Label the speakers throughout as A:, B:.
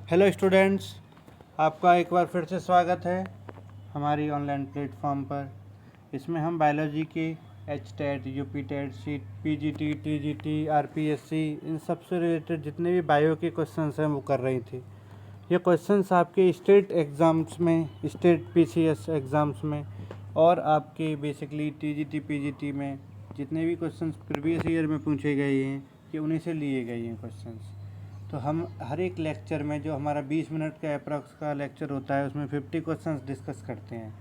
A: Hello students, आपका एक बार फिर से स्वागत है हमारी ऑनलाइन प्लेटफॉर्म पर। इसमें हम बायोलॉजी के एच-टेट, यूपी-टेट, सी पीजीटी, टीजीटी, आरपीएससी इन सब से रिलेटेड जितने भी बायो के क्वेश्चंस हैं वो कर रही थी। ये क्वेश्चंस आपके स्टेट एग्ज़ाम्स में, स्टेट पीसीएस एग्ज़ाम्स में और आपके बेसिकली टीजीटी पीजीटी में जितने भी क्वेश्चंस प्रीवियस ईयर में पूछे गए हैं कि उन्हीं से लिए गए हैं क्वेश्चंस। तो हम हर एक लेक्चर में, जो हमारा 20 मिनट का अप्रॉक्स का लेक्चर होता है, उसमें 50 क्वेश्चंस डिस्कस करते हैं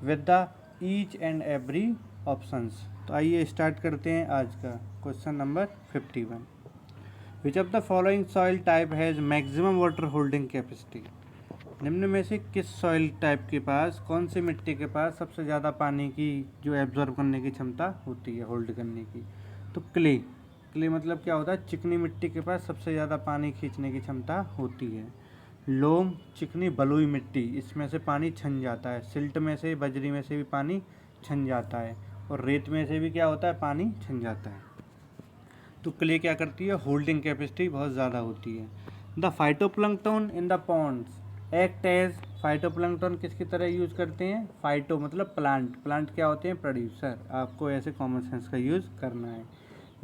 A: with the each and every options. तो आइए स्टार्ट करते हैं आज का question number 51। Which of the following soil type has maximum water holding capacity. निम्न में से किस सॉइल टाइप के पास, कौन सी मिट्टी के पास सबसे ज़्यादा पानी की जो एब्जॉर्ब करने की क्षमता होती है, होल्ड करने की। तो क्ले मतलब क्या होता है, चिकनी मिट्टी के पास सबसे ज़्यादा पानी खींचने की क्षमता होती है। लोम, चिकनी बलुई मिट्टी, इसमें से पानी छन जाता है। सिल्ट में से, बजरी में से भी पानी छन जाता है और रेत में से भी क्या होता है, पानी छन जाता है। तो क्ले क्या करती है, होल्डिंग कैपेसिटी बहुत ज़्यादा होती है। The phytoplankton in the ponds act as, phytoplankton किसकी तरह यूज करते हैं, फाइटो मतलब प्लांट, प्लांट क्या होते हैं, प्रोड्यूसर। आपको ऐसे कॉमन सेंस का यूज़ करना है।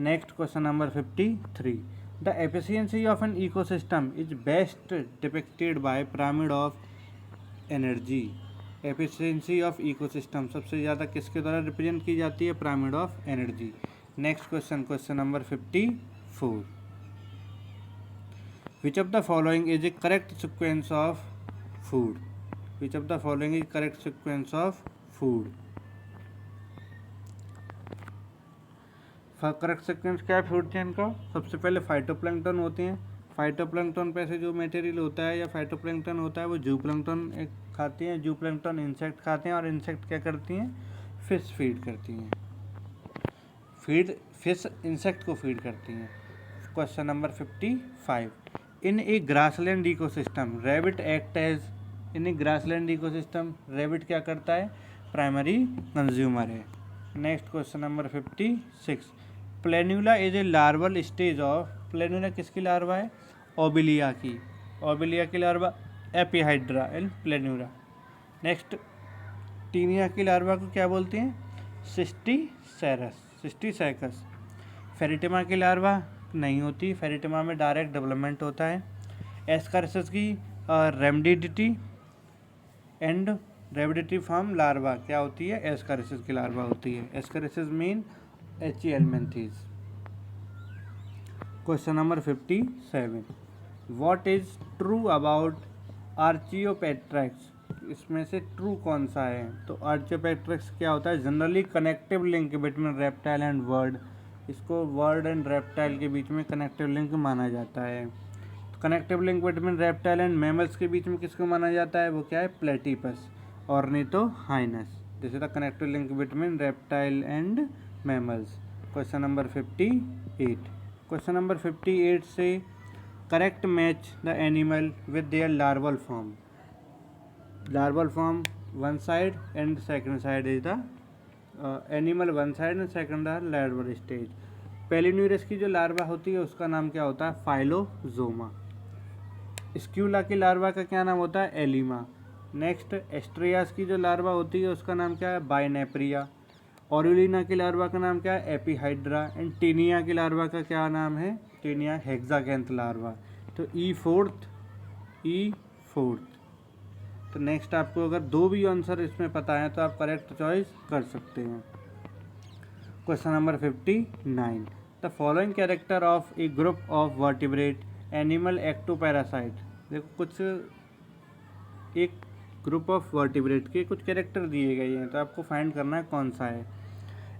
A: Next question number 53। The efficiency of an ecosystem is best depicted bye pyramid of energy. Efficiency of ecosystem सबसे ज़्यादा किसके द्वारा रिप्रेजेंट की जाती है, pyramid of energy. Next question number 54। Which of the following is A correct sequence of food. Which of the following is correct sequence of food. Correct sequence क्या है food chain का, सबसे पहले फाइटोप्लैंक्टन होते हैं। फाइटोप्लैंक्टन पे से जो मटेरियल होता है या फाइटोप्लैंक्टन होता है वो जूप्लैंक्टन एक खाती हैं। जूप्लैंक्टन इंसेक्ट खाते हैं और इंसेक्ट क्या करती हैं, फिश फीड करती हैं। फिश इंसेक्ट को फीड करती हैं। Question number 55। In a grassland ecosystem rabbit act as, in a grassland ecosystem rabbit क्या करता है, प्राइमरी कंज्यूमर है। Next question number 56। Planula is a larval stage of, planula किसकी लार्वा है, ओबिलिया की। ओबिलिया की larva ephyra and planula. Next taenia की larva को क्या बोलते हैं, सिस्टीसैकस। फेरिटिमा की लार्वा नहीं होती, फेरिटिमा में डायरेक्ट डेवलपमेंट होता है। एस्कारिसिस की रेमडिडिटी एंड रेविडिटी फॉर्म लार्वा क्या होती है, एस्कारिसिस की लार्वा होती है। Ascariasis mean Aschelminthes. Question number 57। What is true about Archaeopteryx. इसमें से ट्रू कौन सा है, तो आर्चियोपेट्रैक्स क्या होता है, generally connective link between reptile and bird. इसको बर्ड एंड रेप्टाइल के बीच में कनेक्टिव लिंक माना जाता है। तो connective link between reptile and mammals के बीच में किसको माना जाता है, वो क्या है, platypus Ornithorhynchus. This is the connective link between reptile and mammals. Question number 58। Question number 58 से correct match the animal with their larval form. Larval form one side and second side is the animal one side and second the larval stage. Palinurus की जो larva होती है उसका नाम क्या होता है, फाइलोजोमा। स्क्यूला की लार्वा का क्या नाम होता है, एलिमा। नेक्स्ट एस्ट्रियास की जो लार्वा होती है उसका नाम क्या है, बाइनेप्रिया। ओरुलिना की लार्वा का नाम क्या है, एपीहाइड्रा। एंड टीनिया की लार्वा का क्या नाम है, टीनिया हेक्साकैंथ लार्वा। तो ई फोर्थ। तो नेक्स्ट आपको अगर दो भी आंसर इसमें पता है तो आप करेक्ट चॉइस कर सकते हैं। Question number 59। The following character of A group of vertebrate animal ectoparasite. देखो कुछ एक ग्रुप ऑफ वर्टिब्रेट के कुछ कैरेक्टर दिए गए हैं तो आपको फाइंड करना है कौन सा है।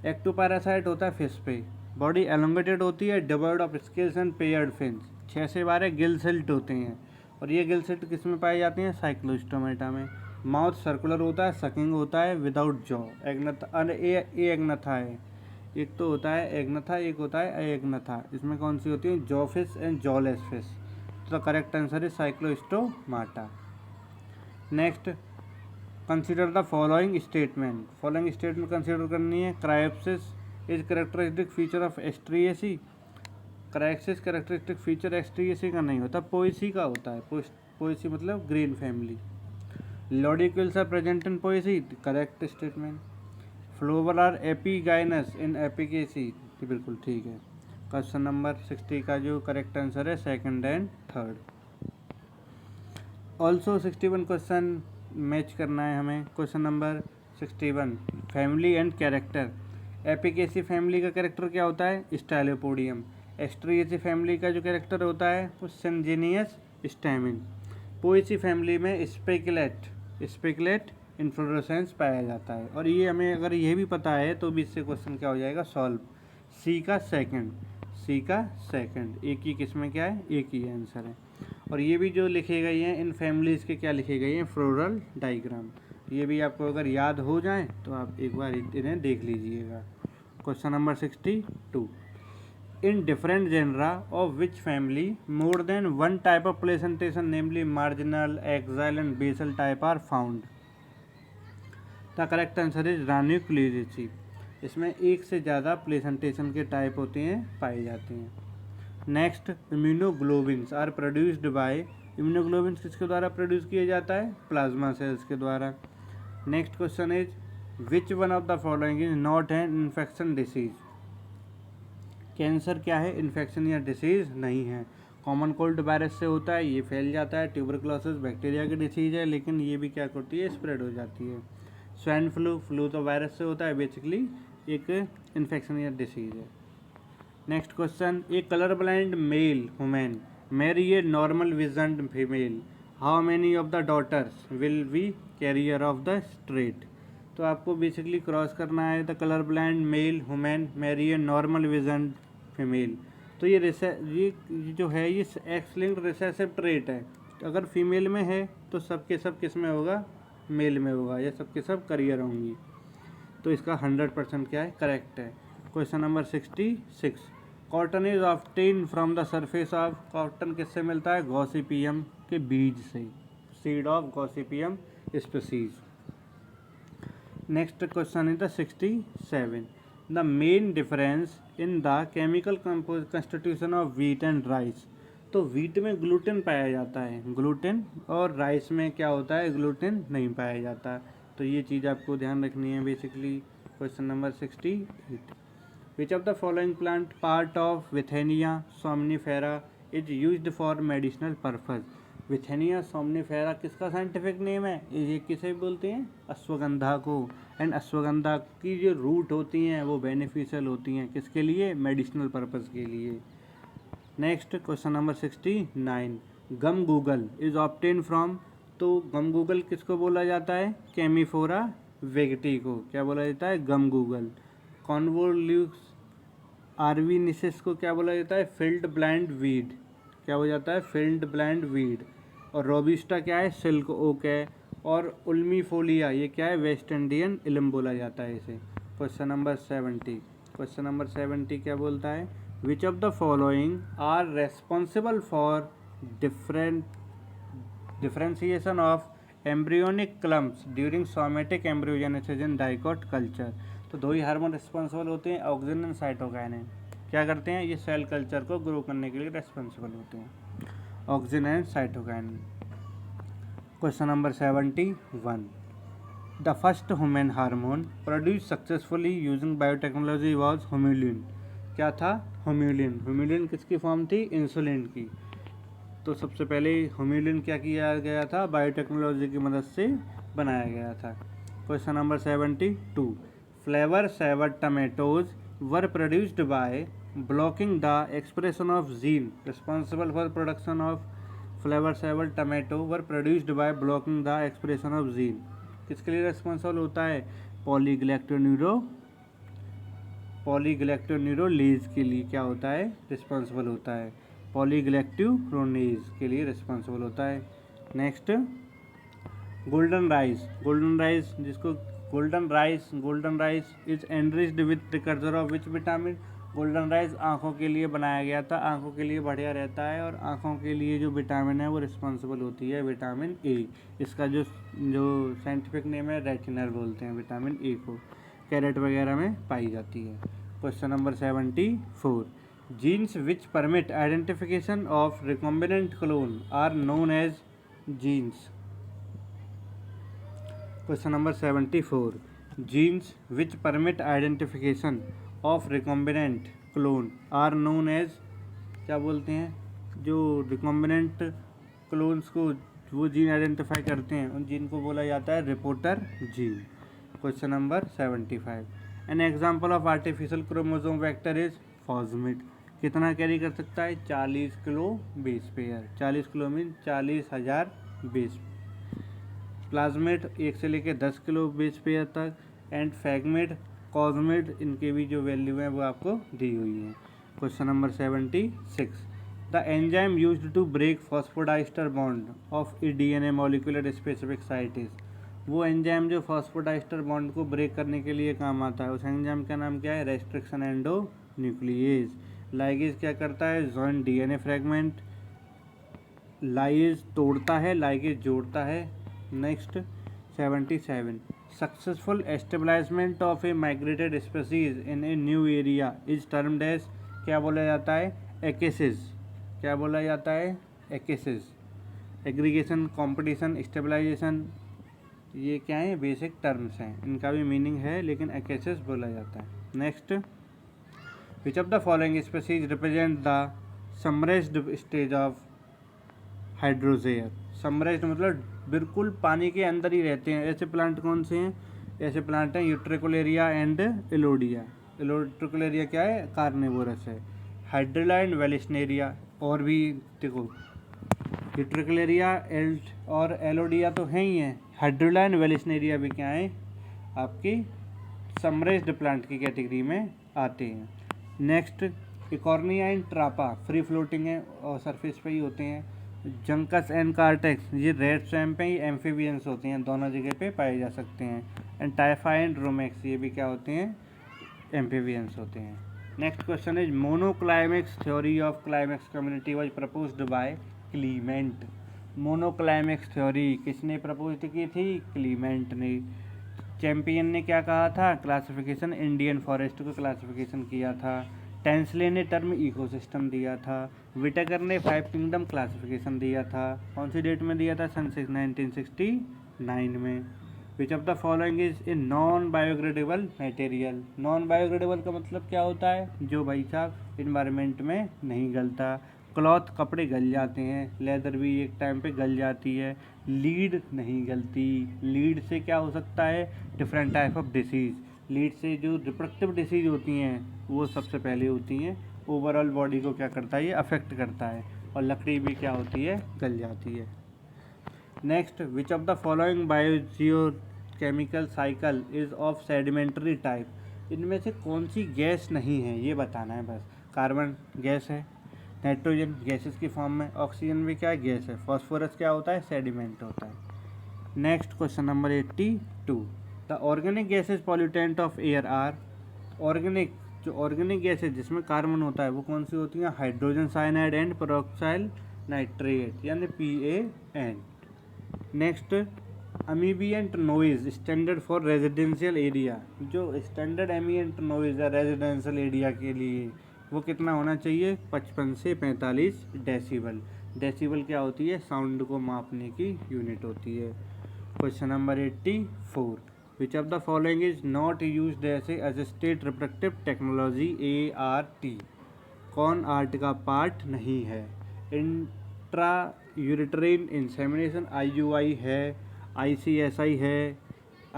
A: एक्टोपैरासाइट होता है फिश पे, बॉडी एलोंगेटेड होती है, devoid of scales and paired fins. 6 से 12 गिल सेल्ट होते हैं और ये गिल सेल्ट किस में पाए जाते हैं, साइक्लोस्टोमेटा में। माउथ सर्कुलर होता है, सकिंग होता है, विदाउट जॉ। एग्नथा है, एक तो होता है एग्नथा, एक होता है एग्नथा। इसमें कौन सी होती है, jaw fish and jawless fish. तो correct answer is Cyclostomata. Next consider the following statement. Following statement consider करनी है। Caryopsis is characteristic feature of Asteraceae. Caryopsis characteristic feature Asteraceae का नहीं होता, पोएसी का होता है। पोएसी मतलब green family. Lodicules are present in Poaceae, correct statement. Flower are epigynous in Apiaceae, बिल्कुल ठीक है। क्वेश्चन नंबर 60 का जो करेक्ट आंसर है second and third. Also 61 question match करना है हमें। Question number 61, family and character. Apiaceae family का कैरेक्टर क्या होता है? स्टाइलोपोडियम। एस्ट्रिएसी फैमिली का जो कैरेक्टर होता है वो सेंजीनियस स्टैमिन। पोएसी फैमिली में स्पेकुलेट इन्फ्लोरेसेंस पाया जाता है। और ये हमें अगर ये भी पता है तो भी इससे क्वेश्चन क्या हो जाएगा? सॉल्व। सी का सेकंड, एक ही किस्में क्या है? एक ही आंसर है। और ये भी जो लिखे गए हैं इन फैमिलीज़ के क्या लिखे गए हैं? Floral diagram. ये भी आपको अगर याद हो जाए तो आप एक बार इन्हें देख लीजिएगा। Question number 62, in different genera of which family more than one type of placentation namely marginal, axile and basal type are found. The correct answer is Ranunculaceae. इसमें एक से ज़्यादा प्लेसेंटेशन के टाइप होते हैं, पाए जाते हैं। Next, immunoglobins are produced by. Immunoglobins किसके द्वारा प्रोड्यूस किया जाता है? प्लाज्मा सेल्स के द्वारा। Next question is which one of the following is not an infection disease. Cancer क्या है? इन्फेक्शन या डिसीज नहीं है। कॉमन कोल्ड वायरस से होता है, ये फैल जाता है। ट्यूबरक्लोसिस बैक्टीरिया की डिसीज है, लेकिन ये भी क्या करती है? स्प्रेड हो जाती है। स्वाइन फ्लू तो वायरस से होता है, बेसिकली एक इन्फेक्शन या डिसीज है। Next question, a colour blind male women marry a normal visioned female, how many of the daughters will be carrier of the trait. तो आपको बेसिकली क्रॉस करना है the colour blind male women marry a normal visioned female. तो ये जो है ये x linked recessive trait है। अगर फीमेल में है तो सबके सब किस में होगा? मेल में होगा, या सबके सब करियर होंगी। तो इसका 100% क्या है? करेक्ट है। Question number 66, cotton is obtain from the surface of. Cotton किससे मिलता है? गॉसिपियम के बीज से, seed of Gossypium species. Next question is the 67, the main difference in the chemical constitution of wheat and rice. तो wheat में gluten पाया जाता है, ग्लूटेन, और राइस में क्या होता है? ग्लूटेन नहीं पाया जाता। तो ये चीज़ आपको ध्यान रखनी है basically. Question number 68, which of the following plant part of Withania somnifera is used for medicinal purpose. Withania somnifera किसका साइंटिफिक नेम है? ये किसे बोलते हैं? अश्वगंधा को। एंड अश्वगंधा की जो रूट होती हैं वो बेनिफिशियल होती हैं, किसके लिए? मेडिसिनल पर्पज़ के लिए। Next question number 69, gum guggul is obtain from. तो गम गूगल किसको बोला जाता है? केमीफोरा वेगेटी को क्या बोला जाता है? गम गूगल। कॉन्वोल्यूस आर्विनिसिस को क्या बोला जाता है? Field blind weed. क्या हो जाता है? Field blind weed. और रोबिस्टा क्या है? सिल्क ओक है। और उल्मीफोलिया ये क्या है? वेस्ट इंडियन इलम बोला जाता है इसे। क्वेश्चन नंबर 70, क्वेश्चन नंबर 70 क्या बोलता है? Which of the following are responsible for differentiation of embryonic clumps during somatic embryogenesis in dicot culture. तो दो ही हार्मोन रिस्पॉन्सिबल होते हैं, ऑक्सिन एंड साइटोकाइनिन। क्या करते हैं? ये सेल कल्चर को ग्रो करने के लिए रेस्पॉन्सिबल होते हैं, auxin and cytokinin. Question number 71, the first human hormone produce successfully using biotechnology was Humulin. क्या था? होम्यूलिन। होम्यूलिन किसकी फॉर्म थी? इंसुलिन की। तो सबसे पहले होम्यूलिन क्या किया गया था? बायोटेक्नोलॉजी की मदद से बनाया गया था। Question number 72, Flavr Savr tomatoes were produced by blocking the expression of gene responsible for production of Flavr Savr tomato were produced by blocking the expression of gene. किसके लिए रिस्पॉन्सिबल होता है? पॉलीग्लैक्टोन्यूरोलेज के लिए क्या होता है? रिस्पॉन्सिबल होता है। पॉलीग्लैक्टोप्रोनेज के लिए रिस्पॉन्सिबल होता है। नेक्स्ट, गोल्डन राइस जिसको golden rice is enriched with precursor of which vitamin. Golden rice आँखों के लिए बनाया गया था, आँखों के लिए बढ़िया रहता है, और आँखों के लिए जो विटामिन है वो रिस्पॉन्सिबल होती है विटामिन ए। इसका जो साइंटिफिक नेम है रेटिनल बोलते हैं विटामिन ए को। कैरेट वगैरह में पाई जाती है। Question number 74, genes which permit identification of recombinant clone are known as. Genes. Question number 74, genes which permit identification of recombinant clone are known as, क्या बोलते हैं, जो रिकॉम्बिनेंट क्लोन्स को वो जीन आइडेंटिफाई करते हैं उन जीन को बोला जाता है reporter gene. Question number 75, an example of artificial chromosome vector is fosmid. कितना कैरी कर सकता है? 40 kilo base pair. 40 kilo mean 40,000 base. Plasmid 1 से लेकर 10 किलो बेस पेयर तक। एंड फैगमिड, कॉस्मिड, इनके भी जो वैल्यू है वो आपको दी हुई है। Question number 76, the enzyme used to break phosphodiester bond of a DNA molecular specific site is. वो एंजाइम जो फॉस्फोडाइस्टर बॉन्ड को ब्रेक करने के लिए काम आता है उस एंजाइम का नाम क्या है? Restriction endo nuclease. लाइगेज क्या करता है? Joint DNA fragment. लाइगेज तोड़ता है, लाइगेज जोड़ता है। Next 77, successful establishment of a migrated species in a new area is termed as, क्या बोला जाता है? एकेसिस। क्या बोला जाता है? एकेसिस। एग्रीगेशन, कंपटीशन, स्टेबलाइजेशन, ये क्या है? बेसिक टर्म्स हैं, इनका भी मीनिंग है लेकिन एकेसिस बोला जाता है। Next, which of the following species represent the submerged stage of hydrosere. Submerged मतलब बिल्कुल पानी के अंदर ही रहते हैं। ऐसे प्लांट कौन से हैं? ऐसे प्लांट हैं यूट्रिकुलेरिया एंड एलोडिया। यूट्रिकुलेरिया क्या है? कार्निवोरस है। हाइड्रिला एंड वेलिस्नेरिया, और भी देखो यूट्रिकुलेरिया और एलोडिया तो हैं ही हैं, हाइड्रिला एंड वेलिस्नेरिया भी क्या है? आपकी सबमर्ज्ड प्लांट की कैटेगरी में आते हैं। Next, Eichhornia and Trapa free floating है और सरफेस पे ही होते हैं। जंकस एंड कार्टेक्स ये रेड स्वैम्प पे ही एम्फीबियंस होते हैं, दोनों जगह पे पाए जा सकते हैं। एंड टाइफा एंड रोमेक्स ये भी क्या होते हैं? एम्फीबियंस होते हैं। Next question is monoclimax theory of climax community was proposed by Clement. Monoclimax theory किसने प्रपोज की थी? क्लीमेंट ने। चैंपियन ने क्या कहा था? क्लासिफिकेशन इंडियन फॉरेस्ट को क्लासिफिकेशन किया था। टेंसले ने टर्म इकोसिस्टम दिया था। विटेकर ने 5 किंगडम क्लासिफिकेशन दिया था। कौन सी डेट में दिया था? सन 1969 में। विच of the following is a non biodegradable material. Non biodegradable का मतलब क्या होता है? जो भाई साहब इन्वायरमेंट में नहीं गलता। क्लॉथ, कपड़े गल जाते हैं। लेदर भी एक टाइम पे गल जाती है। लीड नहीं गलती। लीड से क्या हो सकता है? Different type of disease. Lead से जो रिप्रोडक्टिव डिसीज होती हैं वो सबसे पहले होती हैं। ओवरऑल बॉडी को क्या करता है? ये अफेक्ट करता है। और लकड़ी भी क्या होती है? गल जाती है। Next, which of the following biogeochemical cycle is of sedimentary type. इनमें से कौन सी गैस नहीं है ये बताना है बस। कार्बन गैस है, नाइट्रोजन गैसेस की फॉर्म में, ऑक्सीजन भी क्या है? गैस है, फॉस्फोरस क्या होता है? सेडिमेंट होता है। Next question number 82, the organic gases pollutant of air are. Organic, जो ऑर्गेनिक गैस है जिसमें कार्बन होता है वो कौन सी होती हैं? हाइड्रोजन साइनाइड एंड पेरोक्साइल नाइट्रेट यानी PaN। Next, ambient noise standard for residential area. जो स्टैंडर्ड एम्बिएंट नॉइज है रेजिडेंशियल एरिया के लिए वो कितना होना चाहिए? 55 से 45 डेसिबल। डेसिबल क्या होती है? साउंड को मापने की यूनिट होती है। Question number 84, which of the following is not used as assisted reproductive technology ART। कौन आर्ट का पार्ट नहीं है? इंट्रा यूरिट्रेन इंसेमिनेशन IUI है, ICSI है,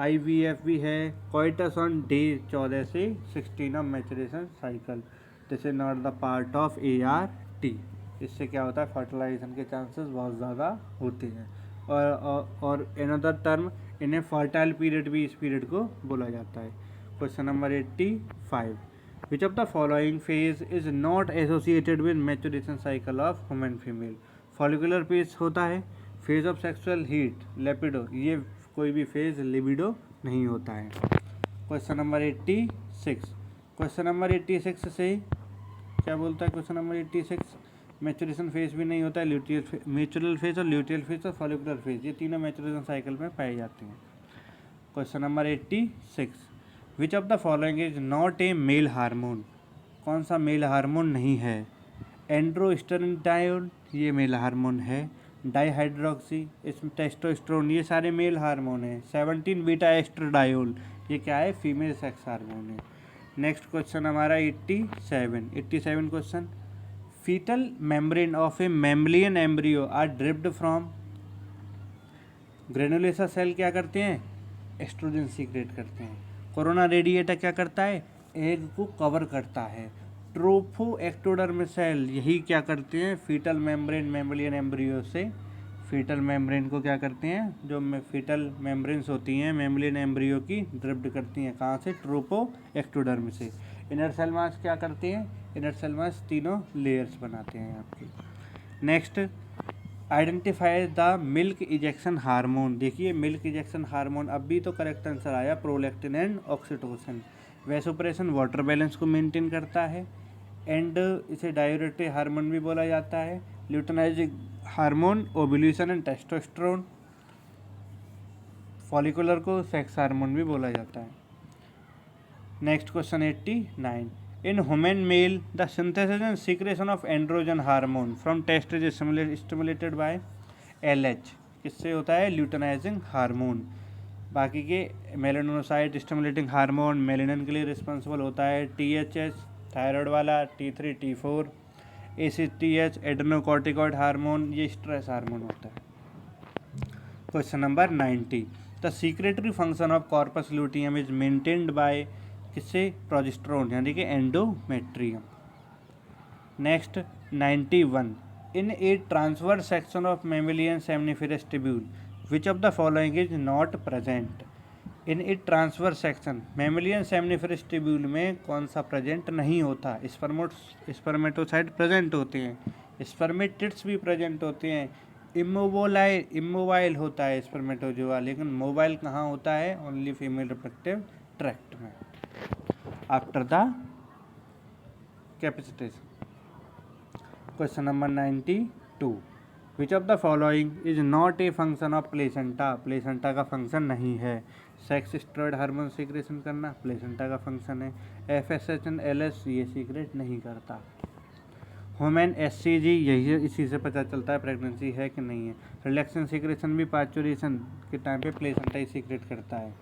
A: IVF भी है। कोइटस ऑन डे 14 से 16 of maturation cycle, this is not the part of ART। इससे क्या होता है? फर्टिलाइजेशन के चांसेस बहुत ज़्यादा होते हैं। और अनदर टर्म इन्हें फर्टाइल पीरियड भी इस पीरियड को बोला जाता है। Question number 85, which of the following phase is not associated with maturation cycle of human female. Follicular phase होता है, phase of sexual heat libido, ये कोई भी फेज लिबिडो नहीं होता है। क्वेश्चन नंबर 86, क्वेश्चन नंबर 86 से क्या बोलता है? क्वेश्चन नंबर 86, मैचुरेशन फेज भी नहीं होता है, म्यूचुरल फेज और ल्यूटियल फेज और फॉलिकुलर फेज ये तीनों मैचुरेशन साइकिल में पाए जाते हैं। Question number 86, which of the following is not a male hormone. कौन सा मेल हार्मोन नहीं है? एंड्रोस्टेरोन ये मेल हार्मोन है। डाईहाइड्रोक्सी, इसमें टेस्टोस्टेरोन, ये सारे मेल हार्मोन हैं। 17 बीटा एस्ट्राडायोल, ये क्या है, फीमेल सेक्स हार्मोन है। नेक्स्ट क्वेश्चन हमारा 87 question, foetal membrane of a mammalian embryo are derived from, granulosa cell क्या करते हैं, एस्ट्रोजन सीक्रेट करते हैं। कोरोना रेडिएटा क्या करता है, एग को कवर करता है। ट्रोफो एक्टोडर्म सेल यही क्या करते हैं, फीटल मेम्ब्रेन मैमलियन एम्ब्रियो से फीटल मेम्ब्रेन को क्या करते हैं, जो फीटल मेम्ब्रेन्स होती हैं मैमलियन एम्ब्रियो की, ड्रिप्ड करती हैं। कहाँ से, ट्रोपो एक्टोडर्म से। इनर सेल मास क्या करते हैं, इनर सेल मास तीनों लेयर्स बनाते हैं आपके। Next, identify the milk ejection hormone. देखिए मिल्क इजेक्शन हार्मोन, अब भी तो करेक्ट आंसर आया, prolactin and oxytocin. Vasopressin water balance को मेंटेन करता है, एंड इसे डायूरेटिक हार्मोन भी बोला जाता है। Luteinizing hormone, ovulation and testosterone. Follicular को सेक्स हार्मोन भी बोला जाता है। Next question 89, in human male the synthesis and secretion of androgen hormone from test is stimulated by LH, किससे होता है, ल्यूटेनाइजिंग हार्मोन। बाकी के मेलानोसाइट स्टिमुलेटिंग हार्मोन मेलेनिन के लिए रिस्पॉन्सिबल होता है THS थायराइड वाला, T3 T4, ACTH एड्रेनोकॉर्टिकॉइड हार्मोन, ये स्ट्रेस हार्मोन होता है। Question number 90, the secretory function of corpus luteum is maintained by, किससे, प्रोजेस्टेरोन यानी कि endometrium. Next 91, in A transverse section of mammalian सेमनिफेरस tubule which of the following is not present. In A transverse section mammalian सेमनिफेरस tubule में कौन सा present नहीं होता, spermatocyte present होते हैं, स्पर्मेटिड्स भी प्रेजेंट होते हैं, इमोबाइल होता है स्पर्मेटोजोआ, लेकिन मोबाइल कहाँ होता है, ओनली फीमेल रिप्रोडक्टिव ट्रैक्ट में after the capacitation. Question number 92, which of the following is not a function of placenta. Placenta का फंक्शन नहीं है। सेक्स स्टेरॉयड हार्मोन सीक्रेशन करना प्लेसेंटा का फंक्शन है। FSH एंड LS ये सीक्रेट नहीं करता। ह्यूमन SCG यही, इसी से पता चलता है प्रेगनेंसी है कि नहीं है। रिलैक्सेशन सीक्रेशन भी पार्चुरेशन के टाइम पे प्लेसेंटा ही सीक्रेट करता है।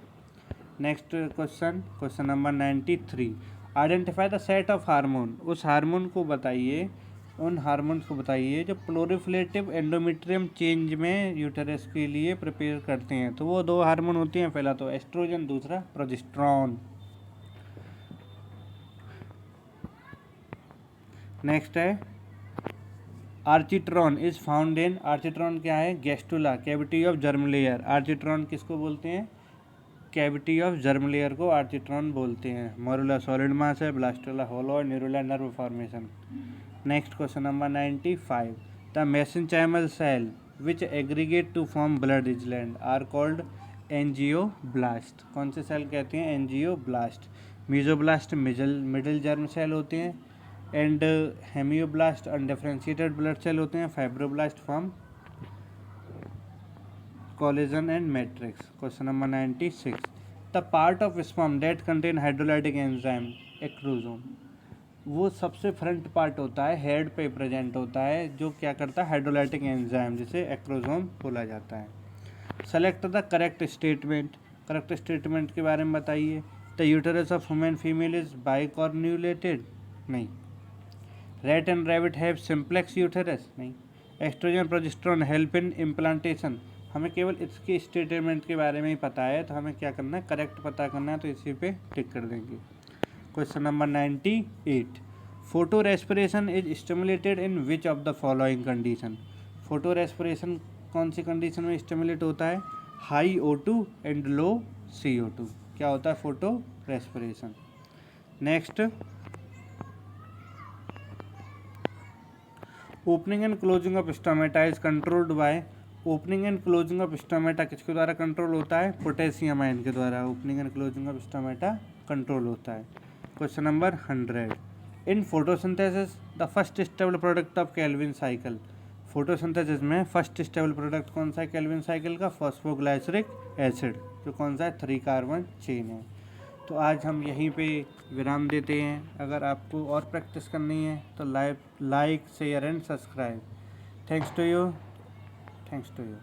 A: Next question number 93, identify the set of hormone. उस हार्मोन को बताइए, उन हार्मोन्स को बताइए जो प्लोरिफलेटिव एंडोमेट्रियम चेंज में यूटेरस के लिए प्रिपेयर करते हैं। तो वो दो हार्मोन होते हैं, पहला तो एस्ट्रोजन, दूसरा प्रोजेस्टेरोन। नेक्स्ट है आर्चिट्रॉन इज फाउंड इन, आर्चिट्रॉन क्या है, gastrula, cavity of germ layer. Archenteron किसको बोलते हैं, कैविटी ऑफ जर्म लेयर को आर्चिट्रॉन बोलते हैं। मोरुला सॉलिड मास है, ब्लास्टुला होलो और neurula nerve formation. Next question number 95, the mesenchymal cell which aggregate to form blood island are called angioblast. कौन से सेल कहते हैं, angioblast. Mesoblast middle germ cell होते हैं, and haemoblast undifferentiated blood cell होते हैं। Fibroblast form collagen and matrix. Question number 96, the part of sperm that contain hydrolytic enzyme acrosome. वो सबसे फ्रंट पार्ट होता है, हेड पे प्रेजेंट होता है, जो क्या करता है, हाइड्रोलाइटिक एंजाइम, जिसे एक्रोसोम बोला जाता है। Select the correct statement. Correct statement के बारे में बताइए। The uterus of human female is bicornuate, नहीं। Rat and rabbit have simplex uterus, नहीं। Oestrogen progesterone help in implantation, हमें केवल इसके स्टेटमेंट के बारे में ही पता है, तो हमें क्या करना है, करेक्ट पता करना है, तो इसी पे टिक कर देंगे। Question number 98, photo respiration is stimulated in which of the following condition. Photo respiration कौन सी कंडीशन में स्टिमुलेट होता है, high O2 and low CO2। क्या होता है photo respiration. Next, opening and closing of stomata is controlled by. Opening and closing of stomata किसके द्वारा control होता है, पोटेशियम आयन के द्वारा opening and closing of stomata control होता है। Question number 100, in photosynthesis the first stable product of Calvin cycle. Photosynthesis में first stable product कौन सा है केल्विन साइकिल का, फॉस्फोग्लाइसरिक एसिड, जो कौन सा है 3 कार्बन चेन है। तो आज हम यहीं पे विराम देते हैं। अगर आपको और प्रैक्टिस करनी है तो like share and subscribe. Thanks to you. Thanks to you.